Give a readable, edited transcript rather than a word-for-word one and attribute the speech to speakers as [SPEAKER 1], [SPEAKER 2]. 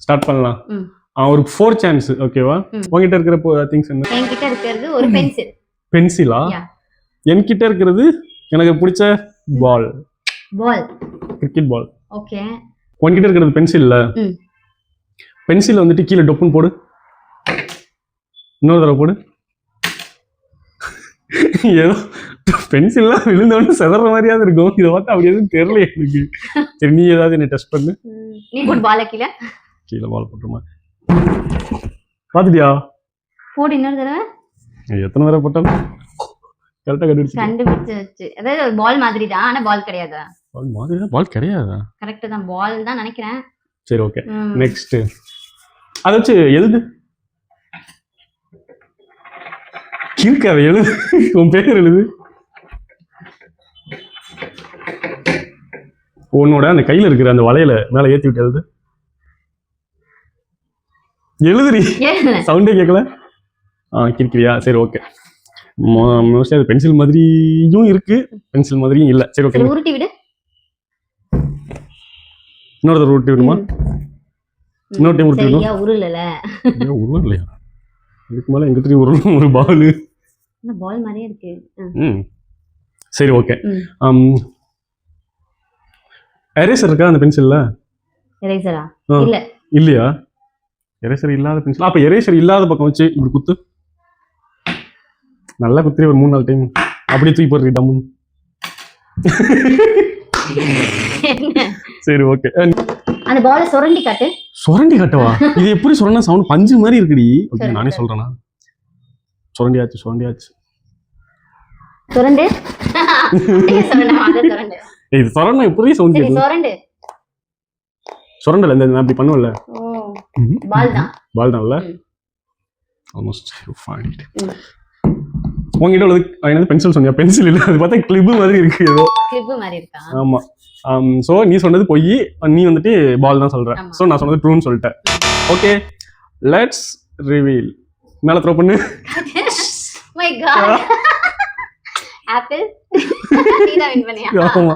[SPEAKER 1] Start பண்ணலாம். ஒரு 4 chance ஓகேவா? உங்ககிட்ட இருக்கிற திங்ஸ் என்ன?
[SPEAKER 2] என்கிட்ட இருக்கிறது ஒரு பென்சில்.
[SPEAKER 1] பென்சிலா? என்கிட்ட இருக்கிறது எனக்கு பிடிச்ச பால். Cricket ball.
[SPEAKER 2] ஓகே.
[SPEAKER 1] உன்கிட்ட இருக்கிறது பென்சில் இல்ல? பென்சில் வந்துட்டு கீழே டொப்புன்னு போடு. இன்னொரு தடவை போடு. ஏதோ பென்சில்லாம் விழுந்தோன்னு செதற மாதிரியாவது இருக்கும். இதை பார்த்தா அப்படி எதுவும் தெரியல எனக்கு. சரி நீ ஏதாவது என்ன டெஸ்ட் பண்ணு.
[SPEAKER 2] நீ போட்டு பால் கீழே
[SPEAKER 1] பால் போட்டுருமா? பாத்துட்டியா?
[SPEAKER 2] போடு இன்னொரு தடவை.
[SPEAKER 1] எத்தனை தடவை போட்டாலும் கரெக்டா
[SPEAKER 2] கண்டுபிடிச்சு. அதாவது ஒரு பால் மாதிரி தான், ஆனா பால் கிடையாதா?
[SPEAKER 1] பால் மாதிரி தான், பால் கிடையாதா?
[SPEAKER 2] கரெக்ட் தான், பால் தான் நினைக்கிறேன்.
[SPEAKER 1] சரி ஓகே. நெக்ஸ்ட் அத வச்சு எழுது. கிறுக்காத எழுது. உன் பேர் எழுது. உன்னோட அந்த கையில இருக்கிற அந்த வளையல மேல ஏத்தி விட்டு எழுது. எழுதுறி. சவுண்டே கேட்கல. கிறுக்கிறியா? சரி ஓகே. மோஸ்ட்லி அது பென்சில் மாதிரியும் இருக்கு, பென்சில் மாதிரியும் இல்ல. சரி ஓகே.
[SPEAKER 2] உருட்டி விடு.
[SPEAKER 1] இன்னொரு தடவை உருட்டி விடுமா? இன்னொரு டைம் உருட்டி விடு.
[SPEAKER 2] உருளல.
[SPEAKER 1] உருளலையா? இதுக்கு மேல எங்க தெரியும் உருளும் ஒரு பால்.
[SPEAKER 2] என்ன பால் மாதிரியே இருக்கு.
[SPEAKER 1] சரி ஓகே. எரேசர் இருக்கா அந்த பென்சில்ல?
[SPEAKER 2] எரேசரா? இல்ல.
[SPEAKER 1] இல்லையா? எரேசர் இல்லாத பென்சில். அப்ப எரேசர் இல்லாத பக்கம் வச்சு இப்படி குத்து. நல்லா குத்துறி ஒரு 3-4 டைம். அப்படியே தூக்கி போடுறீ டம்முன்னு. சரி ஓகே.
[SPEAKER 2] அந்த பால சுரண்டி காட்டு.
[SPEAKER 1] சுரண்டி காட்டவா? இது எப்படி சுரண்டா? சவுண்ட் பஞ்சு மாதிரி இருக்குடி. ஓகே நானே சொல்றேனா? சுரண்டியாச்சு.
[SPEAKER 2] சுரண்டு.
[SPEAKER 1] இது சுரண்டா எப்படி சவுண்ட் கேக்குது? சுரண்டல இந்த நான் அப்படி பண்ணுவல. பால் தான்ல. Almost you find. உங்ககிட்ட உள்ளது என்னது? பென்சில் சொன்னியா? பென்சில் இல்ல, அது பார்த்தா கிளிப் மாதிரி இருக்கு. ஏதோ
[SPEAKER 2] கிளிப் மாதிரி இருக்கா?
[SPEAKER 1] ஆமா. சோ நீ சொன்னது பொய், நீ வந்துட்டு பால் தான் சொல்ற. சோ நான் சொன்னது ட்ரூன்னு சொல்லிட்டேன். Okay let's reveal. மேல த்ரோ பண்ணு.
[SPEAKER 2] My God. ஆப்பிள். நீ தான் வின் பண்ணியா?
[SPEAKER 1] ஆமா.